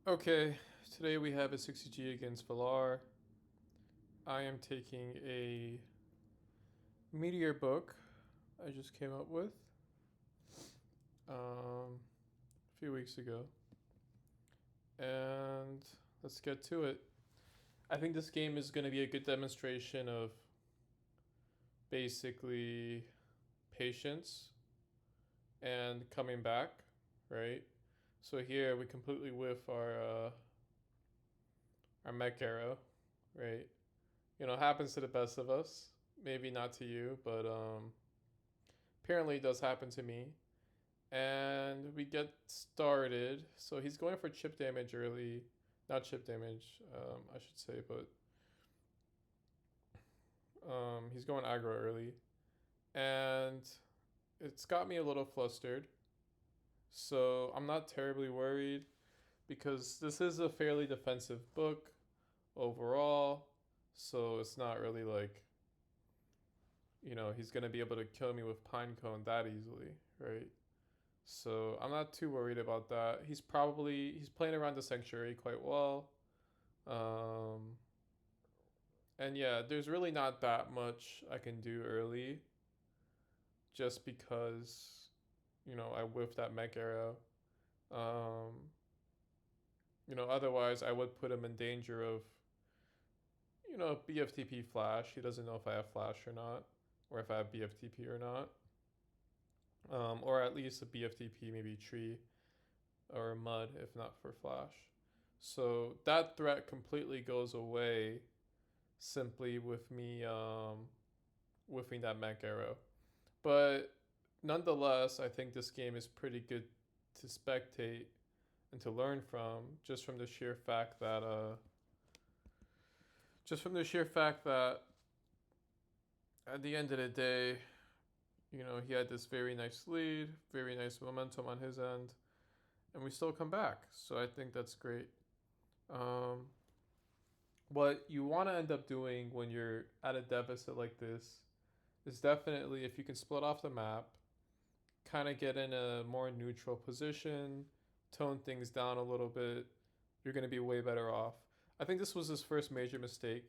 Okay, today we have a 60G against Valar. I am taking a meteor book I just came up with a few weeks ago. And let's get to it. I think this game is going to be a good demonstration of basically patience and coming back, right? So here we completely whiff our mech arrow, right? Happens to the best of us. Maybe not to you, but apparently it does happen to me. And we get started. So he's going for chip damage early. Not chip damage, I should say, but he's going aggro early. And it's got me a little flustered. So I'm not terribly worried because this is a fairly defensive book overall. So it's not really like, he's going to be able to kill me with Pinecone that easily, right? So I'm not too worried about that. He's playing around the sanctuary quite well. Um, and yeah, there's really not that much I can do early just because, I whiffed that mech arrow. Um, Otherwise I would put him in danger of, BFTP flash. He doesn't know if I have flash or not, or if I have BFTP or not. Or at least a BFTP, maybe tree or mud, if not for flash. So that threat completely goes away simply with me whiffing that mech arrow. But nonetheless, I think this game is pretty good to spectate and to learn from, just from the sheer fact that at the end of the day, he had this very nice lead, very nice momentum on his end, and we still come back. So I think that's great. Um, what you want to end up doing when you're at a deficit like this is definitely, if you can split off the map, kind of get in a more neutral position, tone things down a little bit, you're going to be way better off. I think this was his first major mistake.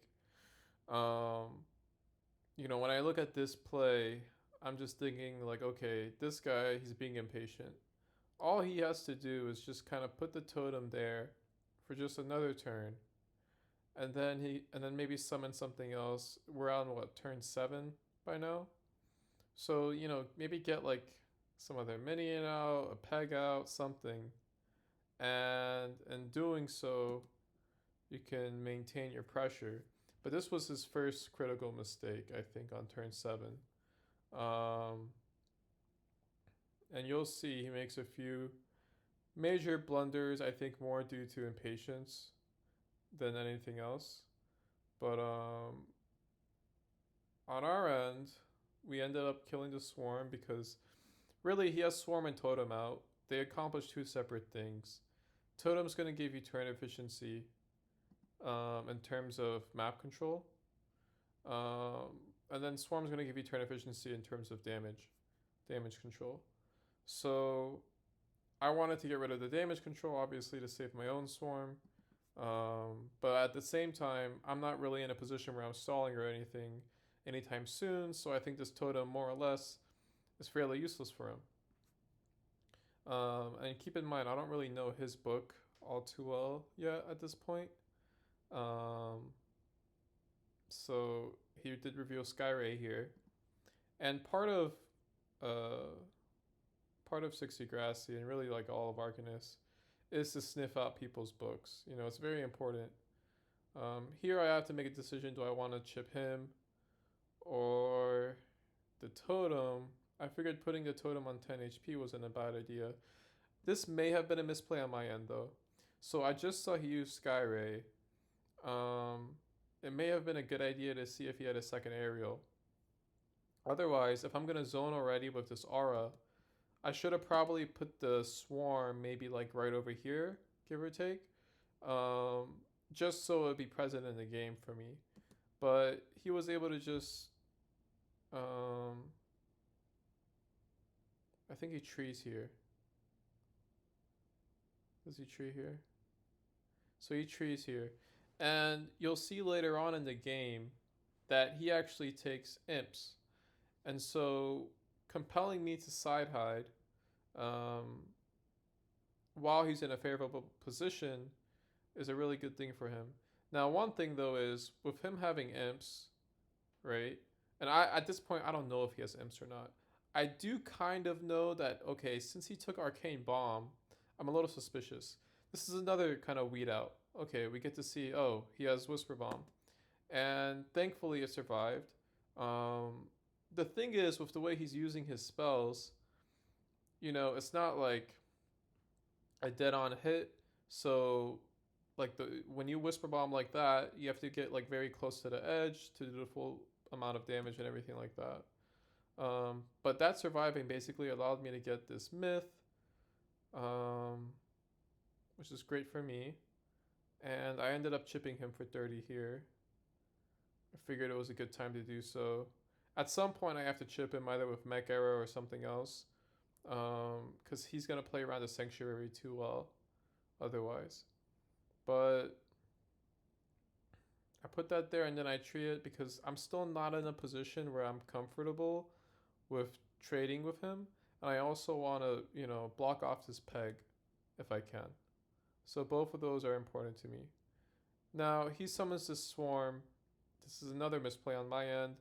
Um, when I look at this play, I'm just thinking, like, okay, this guy, he's being impatient. All he has to do is just kind of put the totem there for just another turn, and then maybe summon something else. We're on what, turn 7 by now? So, maybe get like some other minion out, a peg out, something. And in doing so, you can maintain your pressure. But this was his first critical mistake, I think, on turn 7. Um, and you'll see he makes a few major blunders, I think more due to impatience than anything else. But on our end, we ended up killing the swarm because really he has swarm and totem out. They accomplish two separate things. Totem's going to give you turn efficiency in terms of map control. And then swarm's going to give you turn efficiency in terms of damage control. So I wanted to get rid of the damage control, obviously, to save my own swarm. But at the same time, I'm not really in a position where I'm stalling or anything anytime soon, so I think this totem, more or less, is fairly useless for him. And keep in mind, I don't really know his book all too well yet at this point. Um, so he did reveal Skyray here, and uh, part of 60 Grassy and really like all of Arcanist is to sniff out people's books. It's very important. Here I have to make a decision: do I want to chip him or the totem? I figured putting the totem on 10 HP wasn't a bad idea. This may have been a misplay on my end though. So I just saw he used Skyray. Um, it may have been a good idea to see if he had a second aerial. Otherwise, if I'm gonna zone already with this aura, I should have probably put the swarm maybe like right over here, give or take, just so it'd be present in the game for me. But he was able to just, um, I think he trees here. Does he tree here? So he trees here. And you'll see later on in the game that he actually takes imps. And so compelling me to side hide um, while he's in a favorable position is a really good thing for him. Now, one thing though is with him having imps, right? And I at this point I don't know if he has imps or not. I do kind of know that okay, since he took Arcane Bomb, I'm a little suspicious. This is another kind of weed out. Okay, we get to see oh, he has Whisper Bomb. And thankfully it survived. The thing is with the way he's using his spells, it's not like a dead on hit. So like the when you Whisper Bomb like that, you have to get like very close to the edge to do the full amount of damage and everything like that. But that surviving basically allowed me to get this myth, um, which is great for me. And I ended up chipping him for 30 here. I figured it was a good time to do so. At some point, I have to chip him either with Mech Arrow or something else, because he's gonna play around the Sanctuary too well, otherwise. But I put that there and then I tree it because I'm still not in a position where I'm comfortable with trading with him, and I also want to block off this peg if I can. So both of those are important to me. Now he summons this swarm. This is another misplay on my end.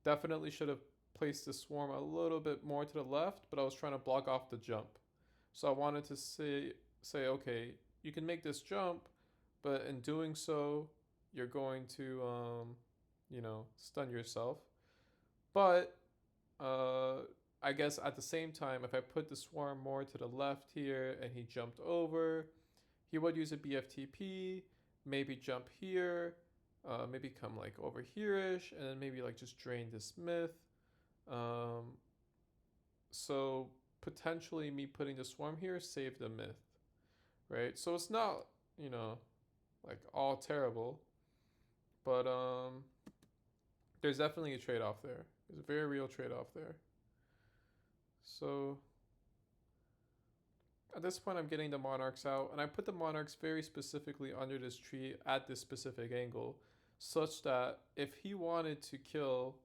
Definitely should have placed the swarm a little bit more to the left, but I was trying to block off the jump. So I wanted to say okay, you can make this jump, but in doing so, you're going to stun yourself. But I guess at the same time, if I put the swarm more to the left here and he jumped over, he would use a BFTP, maybe jump here, maybe come like over here-ish, and then maybe like just drain this myth. So potentially me putting the swarm here saved the myth, right? So it's not, like all terrible, but there's definitely a trade-off there. There's a very real trade-off there. So at this point, I'm getting the monarchs out, and I put the monarchs very specifically under this tree at this specific angle, such that if he wanted to kill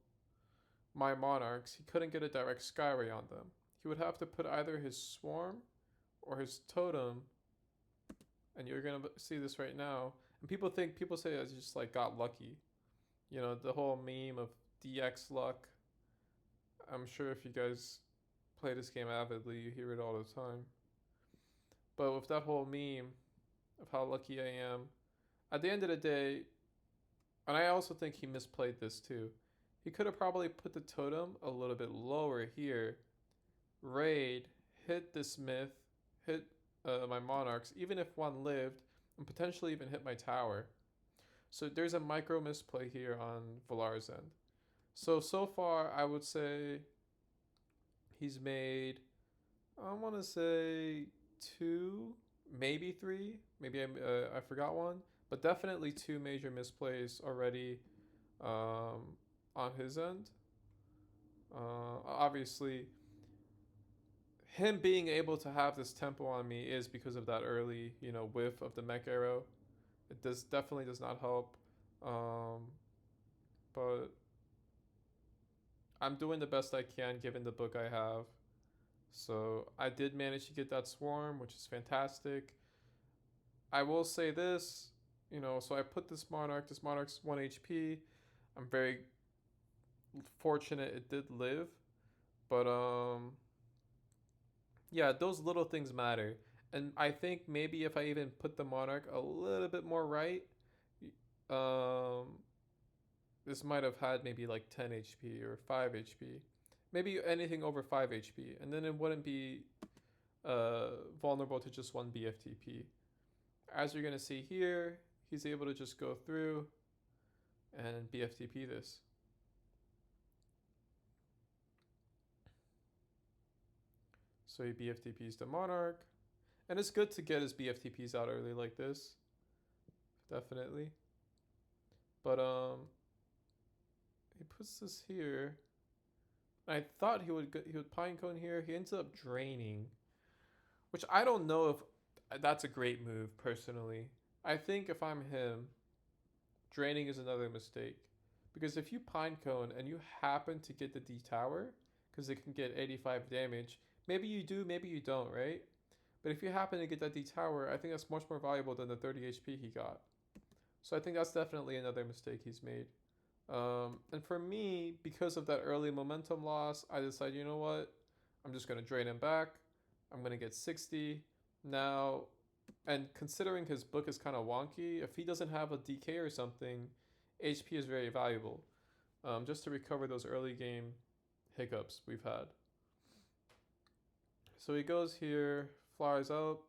my monarchs, he couldn't get a direct skyray on them. He would have to put either his swarm or his totem, and you're gonna see this right now. And people say I just like got lucky, the whole meme of DX luck. I'm sure if you guys play this game avidly, you hear it all the time. But with that whole meme of how lucky I am, at the end of the day, and I also think he misplayed this too. He could have probably put the totem a little bit lower here, raid, hit this myth, hit my monarchs, even if one lived, and potentially even hit my tower. So there's a micro misplay here on Valar's end. So far, I would say he's made, I want to say 2, maybe 3. Maybe I forgot one. But definitely 2 major misplays already on his end. Obviously, him being able to have this tempo on me is because of that early, whiff of the mech arrow. It definitely does not help. But I'm doing the best I can given the book I have. So I did manage to get that swarm, which is fantastic. I will say this, so I put this monarch. This monarch's 1 HP. I'm very fortunate it did live. But yeah, those little things matter. And I think maybe if I even put the monarch a little bit more right, this might have had maybe like 10 HP or 5 HP. Maybe anything over 5 HP. And then it wouldn't be vulnerable to just one BFTP. As you're going to see here, he's able to just go through and BFTP this. So he BFTPs the monarch. And it's good to get his BFTPs out early like this. Definitely. But he puts this here. I thought he would pinecone here. He ends up draining, which I don't know if that's a great move personally. I think if I'm him, draining is another mistake. Because if you pinecone and you happen to get the D tower, because it can get 85 damage, maybe you do, maybe you don't, right? But if you happen to get that D tower, I think that's much more valuable than the 30 HP he got. So I think that's definitely another mistake he's made. And for me, because of that early momentum loss, I decided, you know what? I'm just going to drain him back. I'm going to get 60. Now, and considering his book is kind of wonky, if he doesn't have a DK or something, HP is very valuable. Just to recover those early game hiccups we've had. So he goes here, flies up,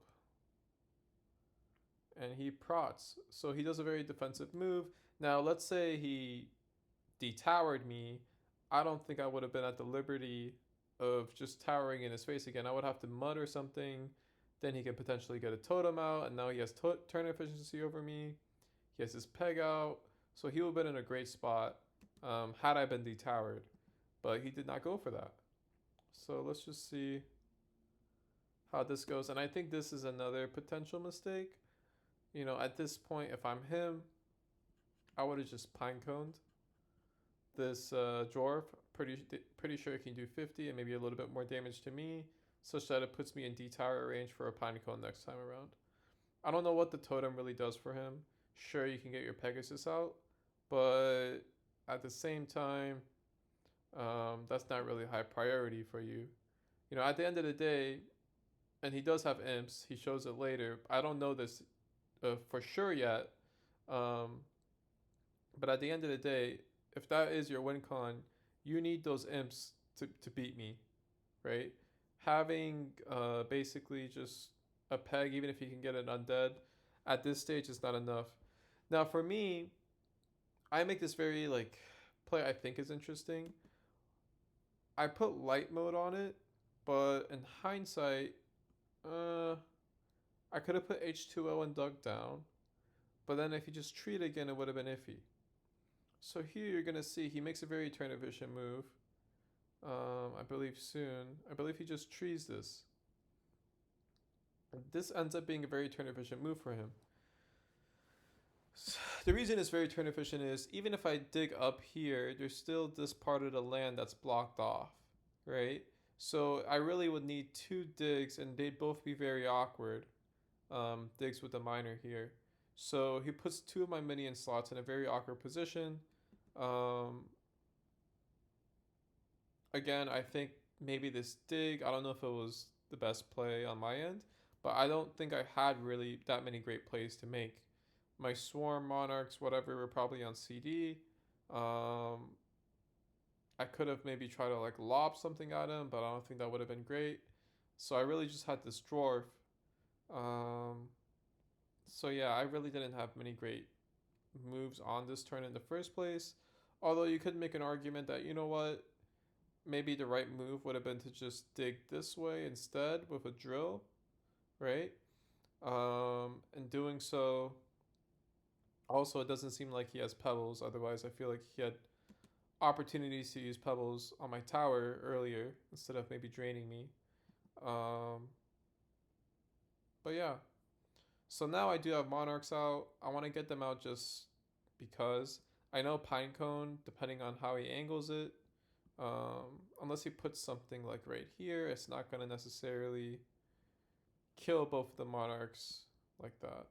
and he prots. So he does a very defensive move. Now, let's say he detowered me. I don't think I would have been at the liberty of just towering in his face again. I would have to mud or something. Then he can potentially get a totem out, and now he has turn efficiency over me. He has his peg out, so he would have been in a great spot had I been detowered. But he did not go for that. So let's just see how this goes. And I think this is another potential mistake. You know, at this point, if I'm him, I would have just pineconed this dwarf. Pretty sure it can do 50 and maybe a little bit more damage to me, such that it puts me in D-tower range for a pinecone next time around. I don't know what the totem really does for him. Sure, you can get your Pegasus out, but at the same time, that's not really high priority for you. You know, at the end of the day, and he does have imps. He shows it later. I don't know this for sure yet. But at the end of the day, if that is your win con, you need those imps to beat me, right? Having basically just a peg, even if you can get an undead, at this stage is not enough. Now for me, I make this very play I think is interesting. I put light mode on it, but in hindsight, I could have put H2O and dug down, but then if you just treat again, it would have been iffy. So here you're going to see he makes a very turn efficient move. I believe soon. I believe he just trees this. This ends up being a very turn efficient move for him. The reason it's very turn efficient is even if I dig up here, there's still this part of the land that's blocked off, right? So I really would need 2 digs and they'd both be very awkward. Digs with the miner here. So he puts 2 of my minion slots in a very awkward position. Again, I think maybe this dig, I don't know if it was the best play on my end, but I don't think I had really that many great plays to make. My Swarm Monarchs, whatever, were probably on CD. I could have maybe tried to lob something at him, but I don't think that would have been great. So I really just had this dwarf. So yeah, I really didn't have many great moves on this turn in the first place. Although you could make an argument that, you know what, maybe the right move would have been to just dig this way instead with a drill, right? And doing so, also it doesn't seem like he has pebbles. Otherwise, I feel like he had opportunities to use pebbles on my tower earlier instead of maybe draining me. But yeah. So now I do have Monarchs out. I want to get them out just because. I know Pinecone, depending on how he angles it, unless he puts something right here, it's not going to necessarily kill both of the Monarchs like that.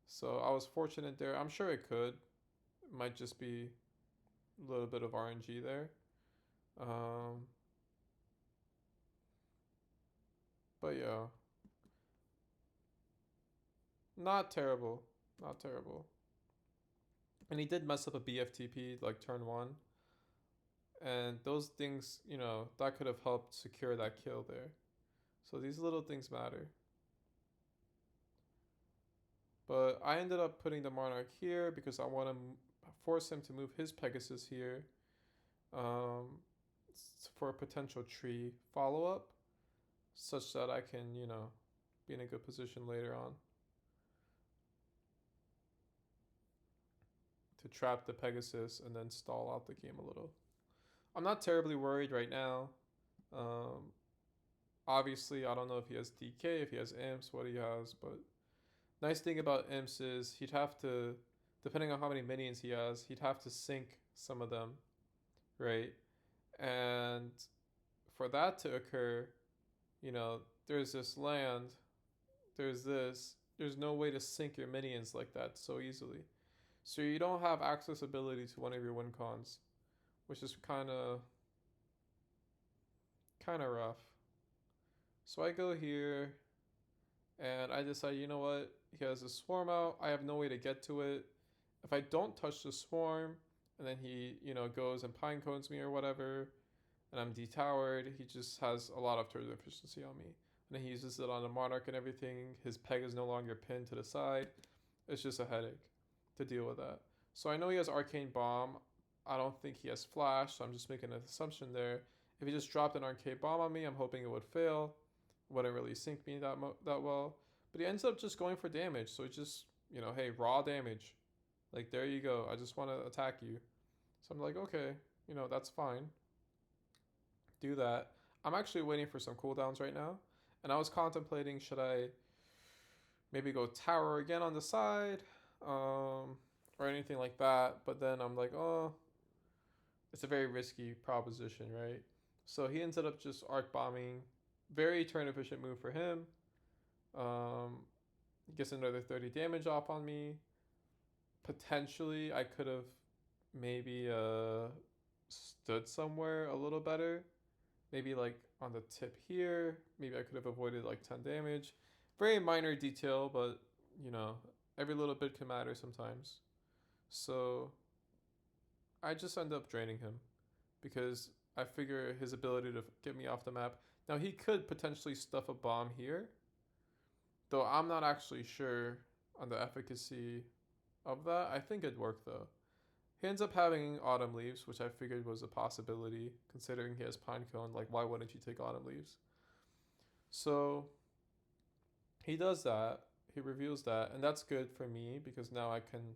So I was fortunate there. I'm sure it could. It might just be a little bit of RNG there. But yeah. Not terrible. Not terrible. And he did mess up a BFTP turn 1. And those things, that could have helped secure that kill there. So these little things matter. But I ended up putting the Monarch here because I want to force him to move his Pegasus here for a potential tree follow-up, such that I can, be in a good position later on to trap the Pegasus and then stall out the game a little. I'm not terribly worried right now. Obviously, I don't know if he has DK, if he has imps, what he has, but Nice thing about imps is he'd have to, depending on how many minions he has, he'd have to sink some of them, right? And for that to occur, there's this land, there's no way to sink your minions like that so easily. So you don't have accessibility to one of your win cons, which is kind of rough. So I go here and I decide, you know what? He has a swarm out. I have no way to get to it. If I don't touch the swarm and then he, goes and pine cones me or whatever, and I'm detowered, he just has a lot of turret efficiency on me. And then he uses it on the monarch and everything. His peg is no longer pinned to the side. It's just a headache to deal with that. So I know he has arcane bomb. I don't think he has flash, so I'm just making an assumption there. If he just dropped an arcane bomb on me, I'm hoping it would fail. Wouldn't really sink me that well. But he ends up just going for damage. So it's just, hey, raw damage. Like, there you go. I just want to attack you. So I'm like, okay, that's fine. Do that. I'm actually waiting for some cooldowns right now. And I was contemplating, should I maybe go tower again on the side? Or anything like that. But then I'm like, oh, it's a very risky proposition, right? So he ended up just arc bombing. Very turn efficient move for him. He gets another 30 damage off on me. Potentially, I could have maybe stood somewhere a little better. Maybe like on the tip here. Maybe I could have avoided like 10 damage. Very minor detail, but every little bit can matter sometimes. So I just end up draining him because I figure his ability to get me off the map. Now he could potentially stuff a bomb here, though I'm not actually sure on the efficacy of that. I think it'd work though. He ends up having autumn leaves, which I figured was a possibility considering he has pinecone. Like, why wouldn't you take autumn leaves? So he does that. He reveals that, and that's good for me because now I can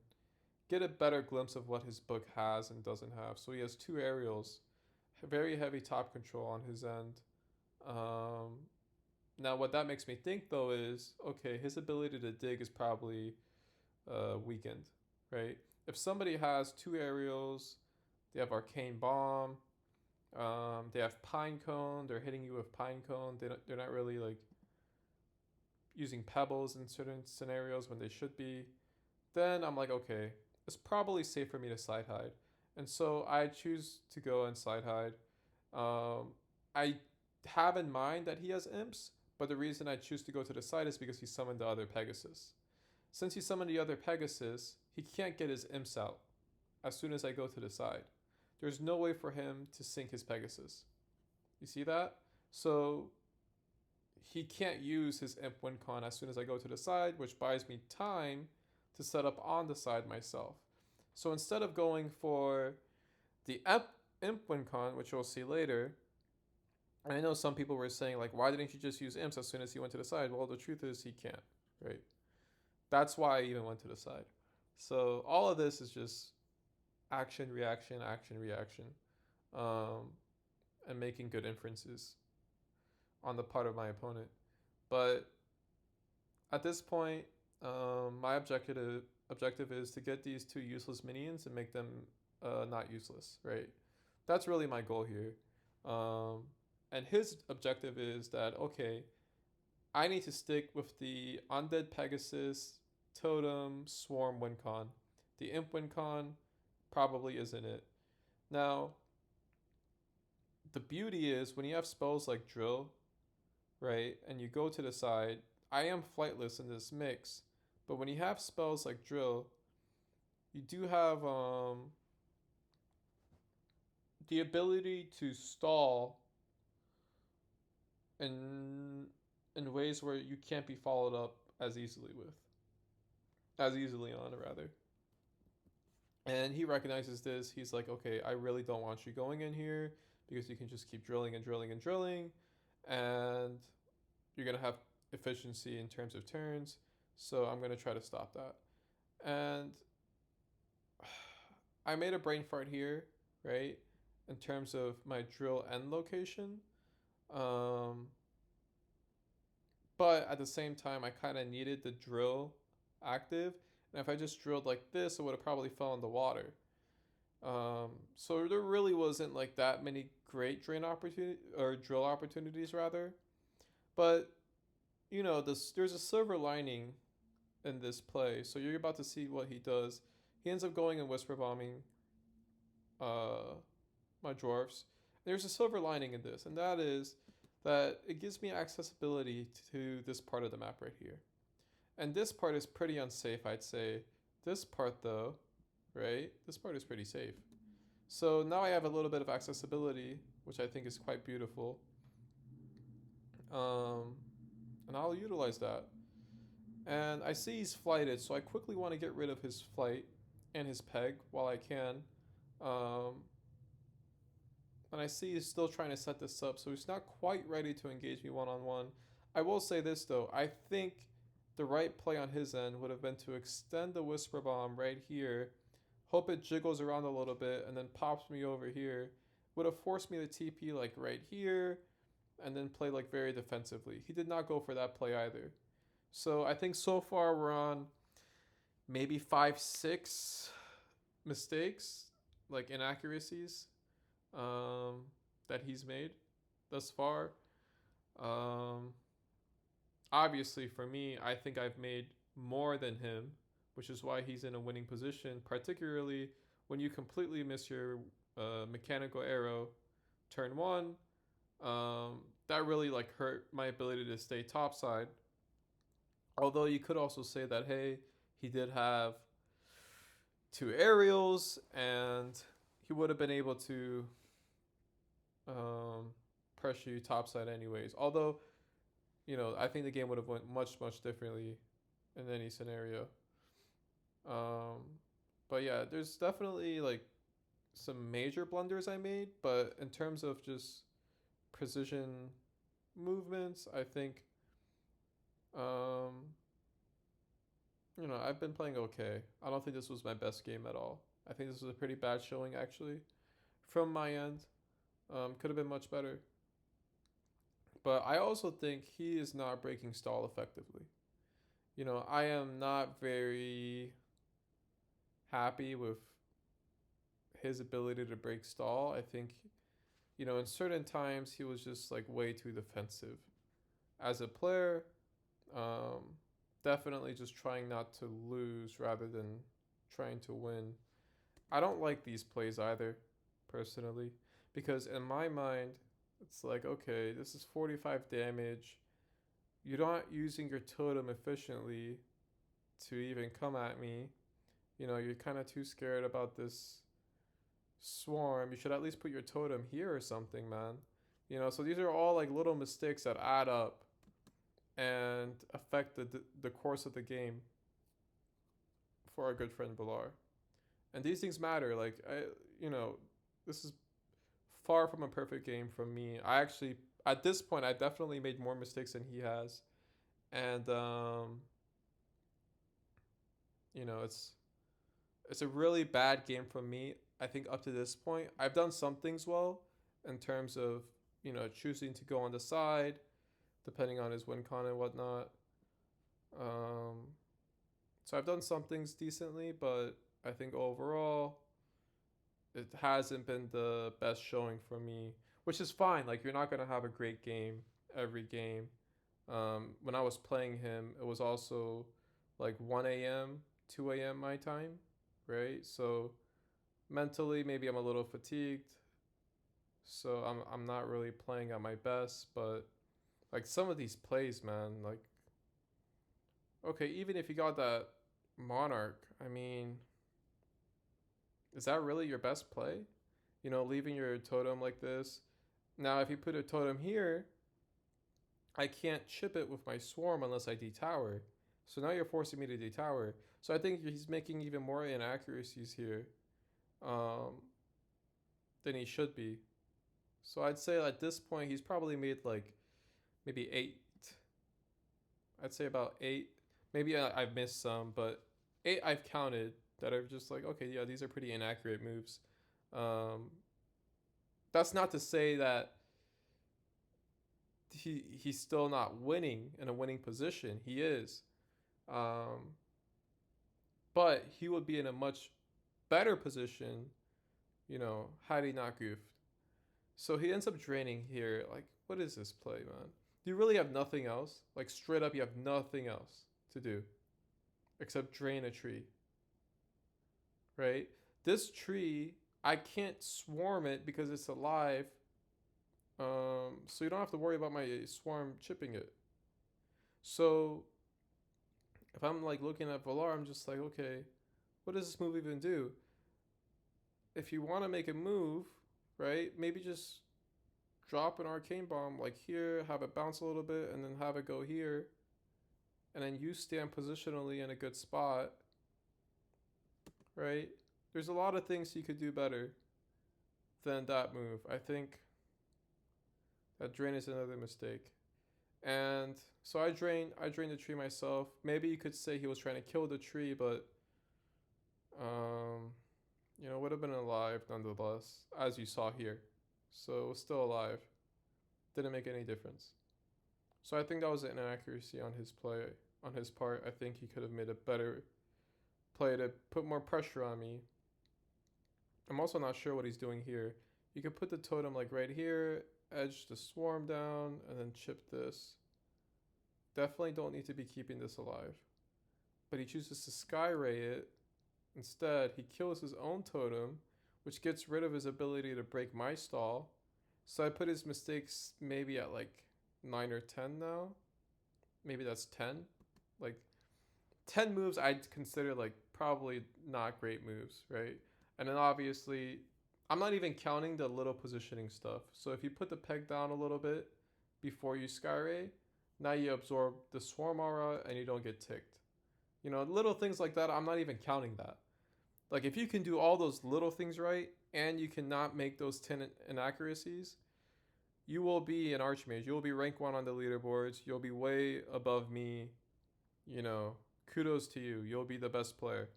get a better glimpse of what his book has and doesn't have. So he has 2 aerials, very heavy top control on his end. Now what that makes me think though is, okay, his ability to dig is probably weakened, right? If somebody has 2 aerials, they have arcane bomb, they have pine cone, they're hitting you with pine cone, they're not really like using pebbles in certain scenarios when they should be, then I'm like, okay, it's probably safe for me to side hide. And so I choose to go and side hide. I have in mind that he has imps, but the reason I choose to go to the side is because he summoned the other Pegasus. Since he summoned the other Pegasus, he can't get his imps out as soon as I go to the side. There's no way for him to sink his Pegasus. You see that? So he can't use his imp win con as soon as I go to the side, which buys me time to set up on the side myself. So instead of going for the imp win con, which we'll see later, and I know some people were saying, like, why didn't you just use imps as soon as he went to the side? Well, the truth is he can't, right? That's why I even went to the side. So all of this is just action, reaction, and making good inferences on the part of my opponent. But at this point, my objective is to get these 2 useless minions and make them not useless, right? That's really my goal here. And his objective is that, okay, I need to stick with the Undead Pegasus, Totem, Swarm win con. The Imp win con probably isn't it. Now, the beauty is when you have spells like Drill, right, and you go to the side, I am flightless in this mix, but when you have spells like Drill, you do have the ability to stall in ways where you can't be followed up as easily on rather. And he recognizes this. He's like, okay, I really don't want you going in here because you can just keep drilling and drilling and drilling, and you're gonna have efficiency in terms of turns. So I'm gonna try to stop that. And I made a brain fart here, right? In terms of my drill end location. But at the same time, I kind of needed the drill active. And if I just drilled like this, it would have probably fell in the water. So there really wasn't like that many great drain opportunity or drill opportunities rather. But there's a silver lining in this play. So you're about to see what he does. He ends up going and whisper bombing uh, my dwarfs. There's a silver lining in this, and that is that it gives me accessibility to this part of the map right here. And this part is pretty unsafe, I'd say. This part, though, right? This part is pretty safe. So now I have a little bit of accessibility, which I think is quite beautiful. And I'll utilize that. And I see he's flighted, so I quickly want to get rid of his flight and his peg while I can. Um, and I see he's still trying to set this up, so he's not quite ready to engage me one-on-one. I will say this, though. I think the right play on his end would have been to extend the Whisper Bomb right here, hope it jiggles around a little bit, and then pops me over here. Would have forced me to TP like right here, and then play like very defensively. He did not go for that play either. So I think so far we're on maybe 5-6 mistakes, like inaccuracies, that he's made thus far. Obviously, for me, I think I've made more than him, which is why he's in a winning position, particularly when you completely miss your mechanical arrow turn one. That really like hurt my ability to stay topside. Although you could also say that, hey, he did have 2 aerials and he would have been able to pressure you topside anyways. Although, I think the game would have went much, much differently in any scenario. But yeah, there's definitely like some major blunders I made, but in terms of just precision movements, I think I've been playing okay. I don't think this was my best game at all. I think this was a pretty bad showing actually from my end. Could have been much better. But I also think he is not breaking stall effectively. I am not very happy with his ability to break stall. I think, in certain times he was just like way too defensive. As a player, definitely just trying not to lose rather than trying to win. I don't like these plays either, personally, because in my mind, it's like, okay, this is 45 damage. You're not using your totem efficiently to even come at me. You're kind of too scared about this swarm. You should at least put your totem here or something, man. So these are all like little mistakes that add up and affect the course of the game for our good friend Valar. And these things matter. Like this is far from a perfect game from me. I actually, at this point, I definitely made more mistakes than he has, and it's a really bad game from me. I think up to this point, I've done some things well in terms of choosing to go on the side, depending on his win con and whatnot. So I've done some things decently, but I think overall it hasn't been the best showing for me, which is fine. Like, you're not going to have a great game every game. When I was playing him, it was also like 1 a.m., 2 a.m. my time, right? So mentally, maybe I'm a little fatigued. So I'm not really playing at my best, but like some of these plays, man, like, okay, even if you got that Monarch, I mean, is that really your best play? Leaving your totem like this. Now, if you put a totem here, I can't chip it with my swarm unless I detower. So now you're forcing me to detower. So I think he's making even more inaccuracies here than he should be. So I'd say at this point, he's probably made like maybe 8. I'd say about 8. Maybe I've missed some, but 8 I've counted that are just like, okay, yeah, these are pretty inaccurate moves. That's not to say that he's still not winning in a winning position. He is. but he would be in a much better position, had he not goofed. So he ends up draining here. Like, what is this play, man? You really have nothing else. Like, straight up, you have nothing else to do except drain a tree, right? This tree, I can't swarm it because it's alive. So you don't have to worry about my swarm chipping it. So if I'm like looking at Valar, I'm just like, okay, what does this move even do? If you want to make a move, right, maybe just drop an arcane bomb like here, have it bounce a little bit, and then have it go here, and then you stand positionally in a good spot, right? There's a lot of things you could do better than that move. I think that drain is another mistake. And so I drained the tree myself. Maybe you could say he was trying to kill the tree, but would have been alive nonetheless, as you saw here. So it was still alive. Didn't make any difference. So I think that was an inaccuracy on his play, on his part. I think he could have made a better play to put more pressure on me. I'm also not sure what he's doing here. You could put the totem like right here, edge the swarm down, and then chip this. Definitely don't need to be keeping this alive. But he chooses to sky ray it. Instead, he kills his own totem, which gets rid of his ability to break my stall. So I put his mistakes maybe at like 9 or 10 now. Maybe that's 10. Like 10 moves I'd consider like probably not great moves, right? And then obviously, I'm not even counting the little positioning stuff. So if you put the peg down a little bit before you Skyray, now you absorb the swarm aura and you don't get ticked. Little things like that, I'm not even counting that. Like if you can do all those little things right and you cannot make those 10 inaccuracies, you will be an archmage. You will be rank 1 on the leaderboards. You'll be way above me. Kudos to you. You'll be the best player,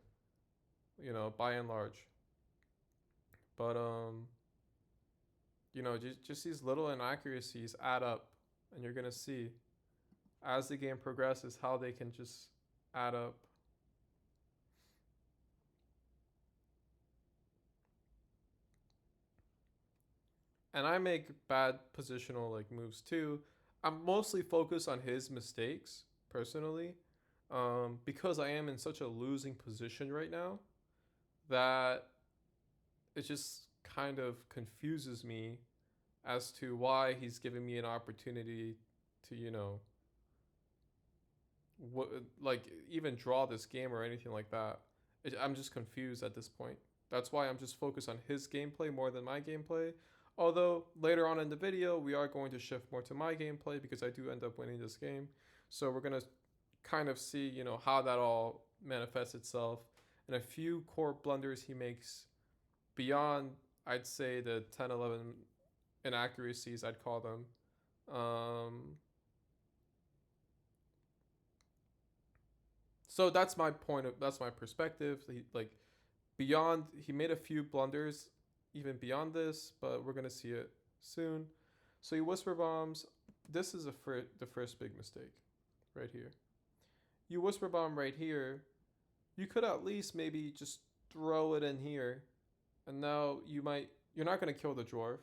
by and large. But just these little inaccuracies add up, and you're gonna see as the game progresses how they can just add up. And I make bad positional like moves too. I'm mostly focused on his mistakes personally, because I am in such a losing position right now that it just kind of confuses me as to why he's giving me an opportunity to, like even draw this game or anything like that. I'm just confused at this point. That's why I'm just focused on his gameplay more than my gameplay. Although later on in the video, we are going to shift more to my gameplay because I do end up winning this game. So we're going to kind of see, how that all manifests itself and a few core blunders he makes beyond, I'd say, the 10, 11 inaccuracies, I'd call them. So that's my that's my perspective. He made a few blunders even beyond this, but we're going to see it soon. So he Whisper Bombs. This is the first big mistake right here. You Whisper Bomb right here. You could at least maybe just throw it in here. And now you're not going to kill the dwarf.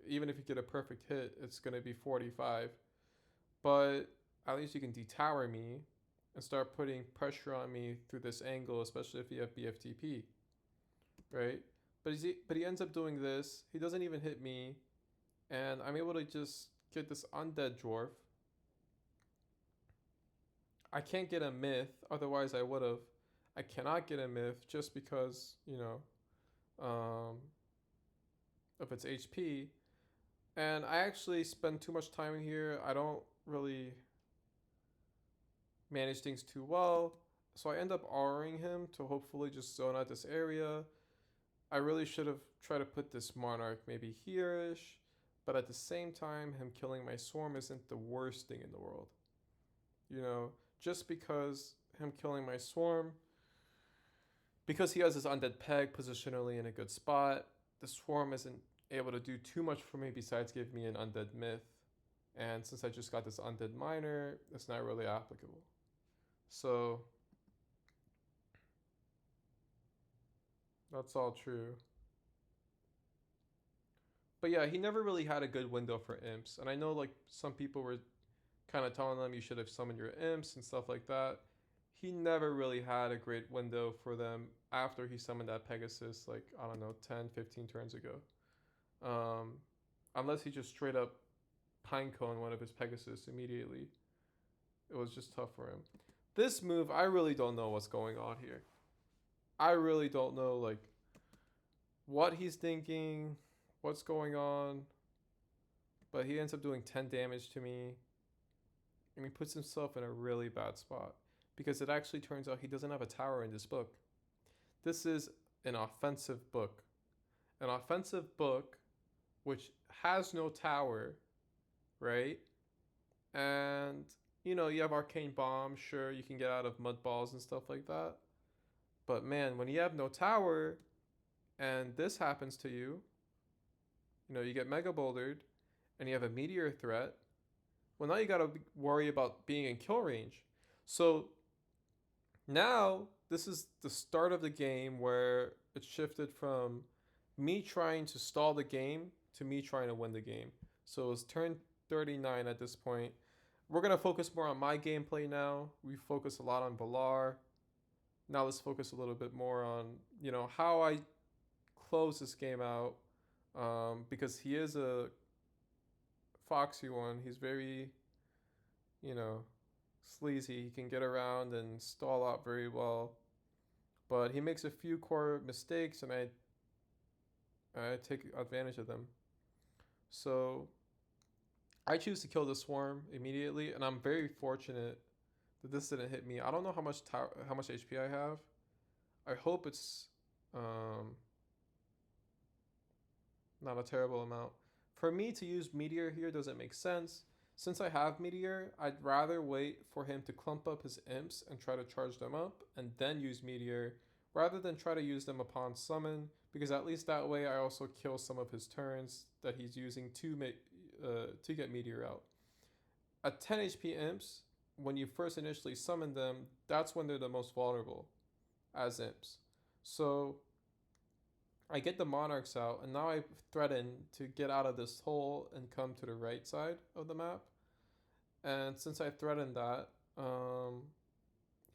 Even if you get a perfect hit, it's going to be 45. But at least you can detower me and start putting pressure on me through this angle, especially if you have BFTP, right? But he ends up doing this. He doesn't even hit me, and I'm able to just get this undead dwarf. I can't get a myth, otherwise I would have. I cannot get a myth just because, of its HP. And I actually spend too much time in here. I don't really manage things too well. So I end up R-ing him to hopefully just zone out this area. I really should have tried to put this Monarch maybe here-ish. But at the same time, him killing my Swarm isn't the worst thing in the world. Just because him killing my Swarm, because he has his Undead Peg positionally in a good spot, the Swarm isn't able to do too much for me besides give me an Undead Myth. And since I just got this Undead Miner, it's not really applicable. So That's all true. But yeah, he never really had a good window for imps. And I know like some people were kind of telling them you should have summoned your imps and stuff like that. He never really had a great window for them after he summoned that Pegasus, like, I don't know, 10, 15 turns ago. Um, Unless he just straight up pinecone one of his Pegasus immediately. It was just tough for him. This move, I really don't know what's going on here. I really don't know, like, what he's thinking, what's going on. But he ends up doing 10 damage to me. And he puts himself in a really bad spot. Because it actually turns out he doesn't have a tower in this book. This is an offensive book. An offensive book which has no tower, right? And, you know, you have Arcane Bomb. Sure, you can get out of Mud Balls and stuff like that. But man, when you have no tower and this happens to you, you know, you get Mega Bouldered and you have a Meteor threat. Well, now you got to worry about being in kill range. So now this is the start of the game where it shifted from me trying to stall the game to me trying to win the game. So it's turn 39 at this point. We're going to focus more on my gameplay now. We focus a lot on Valar. Now let's focus a little bit more on, you know, how I close this game out. Because he is a foxy one. He's very, you know, sleazy. He can get around and stall out very well. But he makes a few core mistakes and I take advantage of them. So I choose to kill the swarm immediately, and I'm very fortunate that this didn't hit me. I don't know how much HP I have. I hope it's not a terrible amount. For me to use Meteor here doesn't make sense. Since I have Meteor, I'd rather wait for him to clump up his imps and try to charge them up and then use Meteor rather than try to use them upon summon, because at least that way I also kill some of his turns that he's using to get Meteor out. At 10 HP imps, when you first initially summon them, that's when they're the most vulnerable as imps. So I get the Monarchs out, and now I threaten to get out of this hole and come to the right side of the map. And since I threatened that,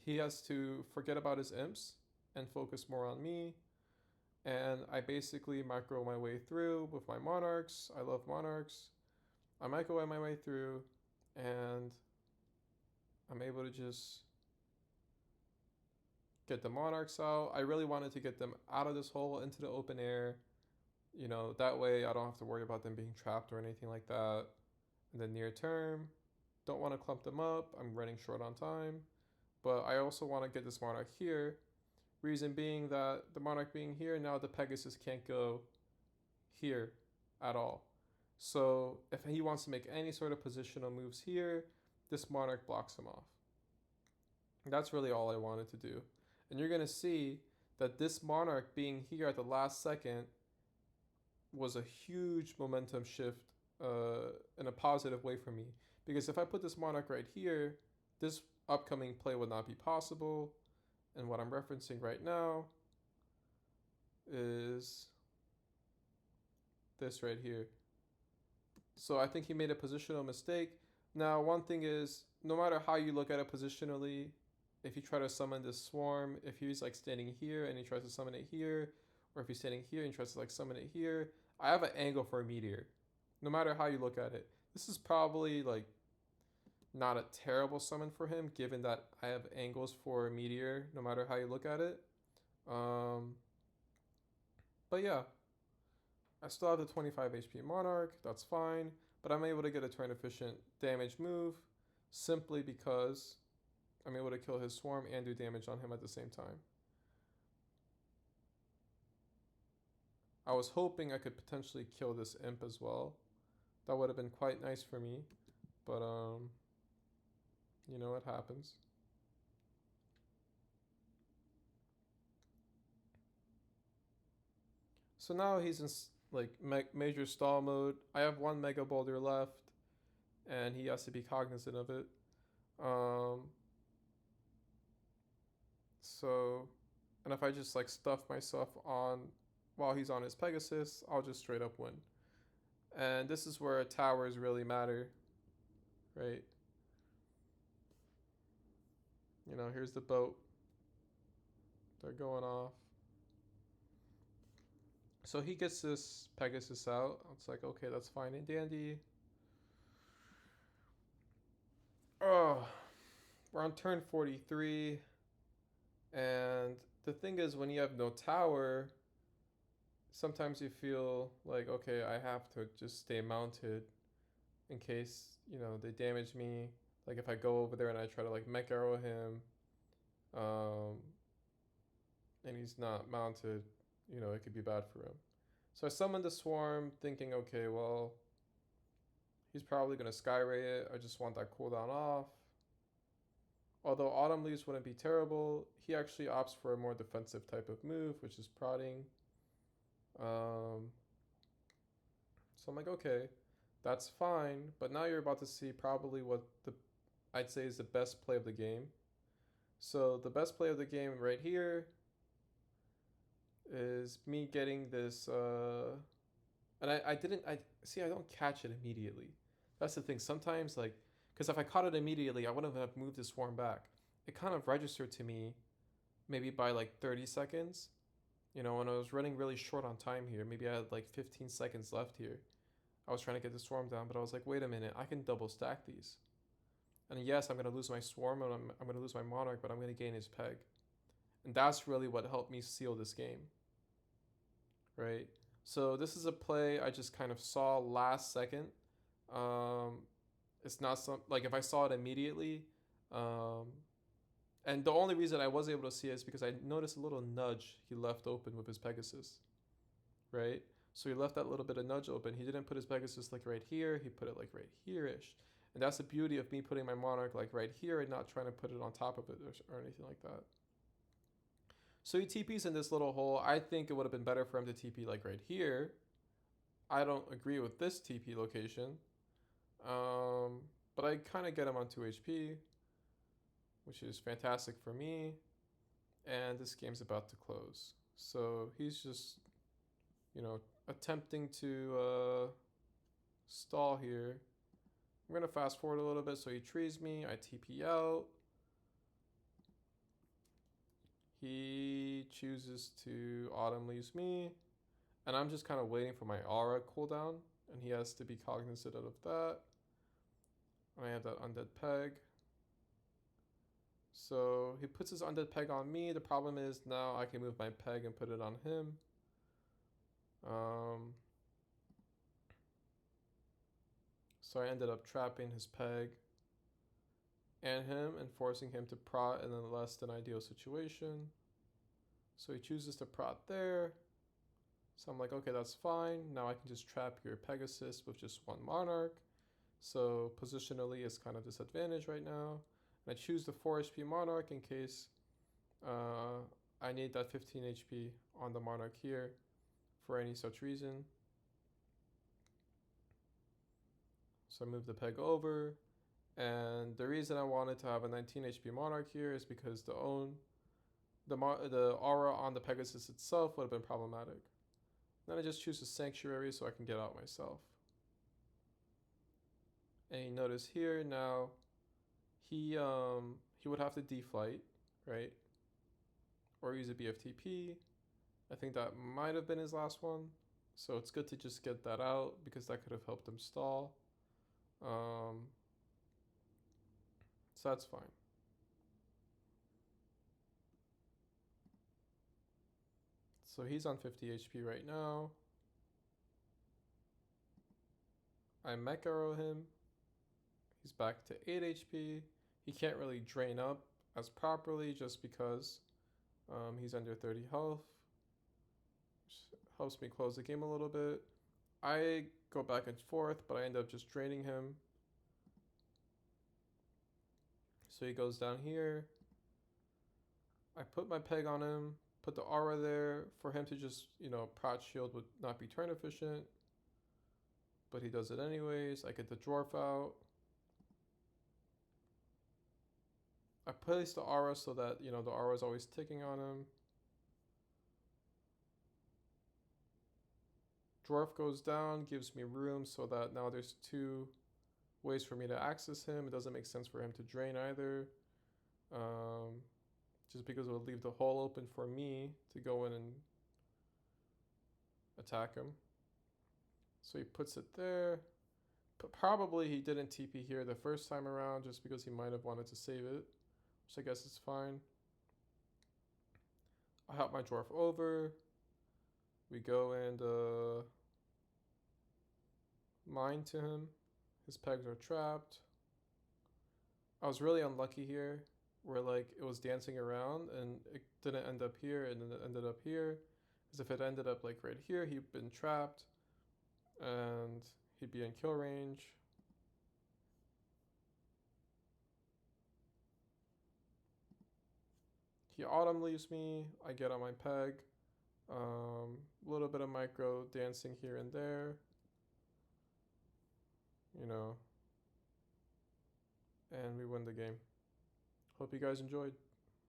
he has to forget about his imps and focus more on me. And I basically micro my way through with my Monarchs. I love Monarchs. I micro my way through, and I'm able to just get the Monarchs out. I really wanted to get them out of this hole into the open air. You know, that way I don't have to worry about them being trapped or anything like that. In the near term, don't want to clump them up. I'm running short on time. But I also want to get this Monarch here. Reason being that the Monarch being here, now the Pegasus can't go here at all. So if he wants to make any sort of positional moves here, this Monarch blocks him off. That's really all I wanted to do. And you're going to see that this Monarch being here at the last second was a huge momentum shift in a positive way for me. Because if I put this Monarch right here, this upcoming play would not be possible. And what I'm referencing right now is this right here. So I think he made a positional mistake. Now, one thing is, no matter how you look at it positionally, if you try to summon this swarm, if he's like standing here and he tries to summon it here, or if he's standing here and he tries to like summon it here, I have an angle for a Meteor. No matter how you look at it. This is probably like not a terrible summon for him, given that I have angles for a Meteor, no matter how you look at it. But yeah, I still have the 25 HP Monarch, that's fine, but I'm able to get a turn efficient damage move simply because I'm able to kill his swarm and do damage on him at the same time. I was hoping I could potentially kill this imp as well. That would have been quite nice for me, but you know, it happens. So now he's in like major stall mode. I have one Mega Boulder left, and he has to be cognizant of it. So And if I just like stuff myself on while he's on his Pegasus, I'll just straight up win. And this is where towers really matter, right? You know, here's the boat. They're going off. So he gets this Pegasus out. It's like, okay, that's fine and dandy. Oh, we're on turn 43. And the thing is, when you have no tower, sometimes you feel like, okay, I have to just stay mounted in case, you know, they damage me. Like if I go over there and I try to like mech arrow him, um, and he's not mounted, you know, it could be bad for him. So I summoned the swarm thinking, okay, well, he's probably going to Skyray it. I just want that cooldown off. Although Autumn Leaves wouldn't be terrible, he actually opts for a more defensive type of move, which is prodding. So I'm like, okay, that's fine. But now you're about to see probably what I'd say is the best play of the game. So the best play of the game right here is me getting this, and I didn't, I don't catch it immediately. That's the thing. Sometimes like, because if I caught it immediately, I wouldn't have moved the swarm back. It kind of registered to me maybe by like 30 seconds. You know, when I was running really short on time here, maybe I had like 15 seconds left here. I was trying to get the swarm down, but I was like, wait a minute, I can double stack these. And yes, I'm going to lose my swarm and I'm going to lose my monarch, but I'm going to gain his peg. And that's really what helped me seal this game, right? So this is a play I just kind of saw last second. It's not some like if I saw it immediately, um, and the only reason I was able to see it is because I noticed a little nudge he left open with his Pegasus, right? So he left that little bit of nudge open. He didn't put his Pegasus like right here. He put it like right here-ish. And that's the beauty of me putting my Monarch like right here and not trying to put it on top of it or anything like that. So he TP's in this little hole. I think it would have been better for him to TP like right here. I don't agree with this TP location. But I kind of get him on 2 HP, which is fantastic for me. And this game's about to close. So he's just, you know, attempting to stall here. I'm going to fast forward a little bit. So he trees me. I TP out. He chooses to Autumn Leaves me. And I'm just kind of waiting for my aura cooldown. And he has to be cognizant of that. I have that undead peg. So he puts his undead peg on me. The problem is now I can move my peg and put it on him. So I ended up trapping his peg and him and forcing him to prot in a less than ideal situation. So he chooses to prot there. So I'm like, okay, that's fine. Now I can just trap your Pegasus with just one Monarch. So positionally it's kind of disadvantaged right now. And I choose the 4 HP Monarch in case I need that 15 HP on the Monarch here for any such reason. So I move the peg over. And the reason I wanted to have a 19 HP Monarch here is because the aura on the Pegasus itself would have been problematic. Then I just choose a Sanctuary so I can get out myself. And you notice here now, he would have to deflight, right? Or use a BFTP. I think that might have been his last one. So it's good to just get that out because that could have helped him stall. So that's fine. So he's on 50 HP right now. I mech arrow him. He's back to 8 HP. He can't really drain up as properly just because he's under 30 health. Which helps me close the game a little bit. I go back and forth, but I end up just draining him. So he goes down here. I put my peg on him, put the aura there for him to just, you know, prot shield would not be turn efficient. But he does it anyways. I get the dwarf out. I place the aura so that, you know, the aura is always ticking on him. Dwarf goes down, gives me room so that now there's 2 ways for me to access him. It doesn't make sense for him to drain either. Just because it would leave the hole open for me to go in and attack him. So he puts it there. But probably he didn't TP here the first time around just because he might have wanted to save it. So I guess it's fine. I help my dwarf over. We go and mine to him. His pegs are trapped. I was really unlucky here where like it was dancing around and it didn't end up here and then it ended up here. Because if it ended up like right here, he'd been trapped and he'd be in kill range. He autumn leaves me. I get on my peg. A little bit of micro dancing here and there. You know. And we win the game. Hope you guys enjoyed.